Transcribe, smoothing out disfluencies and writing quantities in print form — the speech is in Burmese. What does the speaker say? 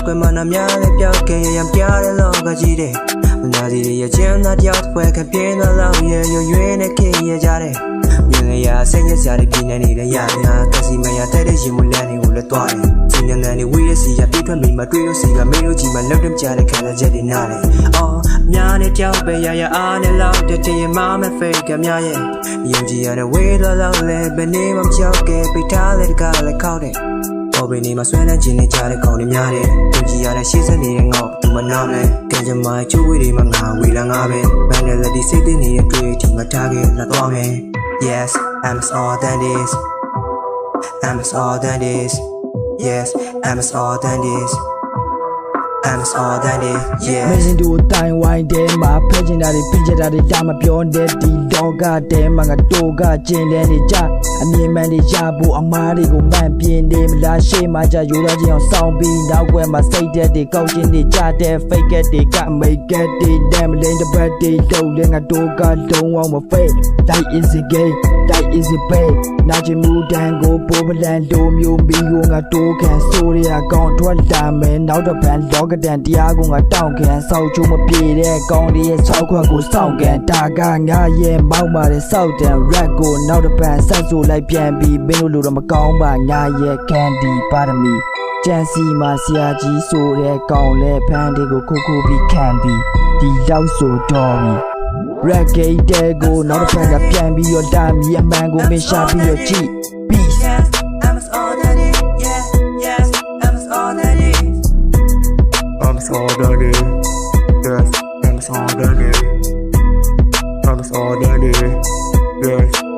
ကွယ်မနာများလည်းပြောက်ကရရံပြတဲ့လောကကြီးတဲ့မနာစီရဲ့ကျန်းသားတယောက်ပွဲခံပြင်းတော့လောက်ရရွေနဲ့ခင်ရကြတဲ့မြင်ရဆင်းရဲစရာတွေပြင်းနေတဲ့ရငါကစီမရတဲ့ရင်မလန်းတွေကိုလည်းတွားတယ်စင်ညံတဲ့ဝေးရစီရပြေးထွက်မိမတွေ့လို့စီကမင်းတို့ကြီးမှလောက်တက်ကြတဲ့ခံစားချက်တွေနားတယ်အော်များနဲ့ကြောက်ပဲရရအားနဲ့လောက်တဲ့တည်းမမဖေးကများရဲ့ယုံကြည်ရတဲ့ဝေးတော့လောက်လဲဘယ်နေမှမကြောက်ကဲပိတ်ထားတဲ့ကလည်းခောက်တယ်ပေါ်ပင်နေမှာဆွဲလန်းခြင်းနဲ့ကြားတဲ့ကောင်တွေများတယ်ယုံကြည်ရတဲ့ရှေ့ဆက်နေတဲ့ငေါ့သူမနာလဲကံကြမ္မာချိုးဝေးတွေမှာငါဝေလာငါပဲဘန်နယ်လက်ဒီစိတ်သိနေတဲ့တွေ့ဒီမှာထားခဲ့လာတော့မယ် Yes I'm all that is I'm all that is Yes I'm all that is I'm all that is yeah မင်းတို့တိုင်ဝိုင်းတဲမှာဖဲချင်တာတွေပြချင်တာတွေဒါမပြောတဲ့ဒီလောကတဲမှာငါတို့ကကျင်လဲနေကြအမြင်မှန်တွေရဖို့အမားတွေကိုမှန်ပြင်းနေမလားရှေ့မှာကြရိုးသားချင်းအောင်စောင်းပြီးနောက်ွယ်မှာစိတ်သက်တွေကောက်ချင်းတွေကြတဲ့ fake တွေကမိတ်ကတွေတမ်းမလင်းတဲ့ဘက်တွေတော့လဲငါတို့ကလုံးဝမ fake that is a game that is a pay နာချင်မှုတန်ကိုပိုးပလန်တို့မျိုးမီကိုငါတို့ခံဆိုရအကောင်ထွက်လာမယ်နောက်တော့ဘန်လောကတန်တရားကိုငါတောင်းခံစောက်ချိုးမပြေတဲ့ကောင်းလေးရဲ့6ခွက်ကိုစောင့်ကန်ဒါကငါရဲ့မောက်မာတဲ့စောက်တန် rap ကိုနောက်တော့ဘန်ဆက်ဆိုလိုက်ပြန်ပြီးမင်းတို့လိုတော့မကောင်းပါငါရဲ့ candy ပါရမီကျန်စီမှာဆရာကြီးဆိုတဲ့ကောင်းလဲဖန်တွေကိုခုခုပြီးခံပြီးဒီလောက်ဆိုတော့ပြီRed Gate တဲ့ကိုနောက်တစ်ဖက်ကပြန်ပြီးတော့တာမီအမှန်ကိုမရှာပြီးတော့ကြည့် Peace Yes I'm all that is yeah yes I'm all that is I'm all that is yes I'm all that is I'm all that is yes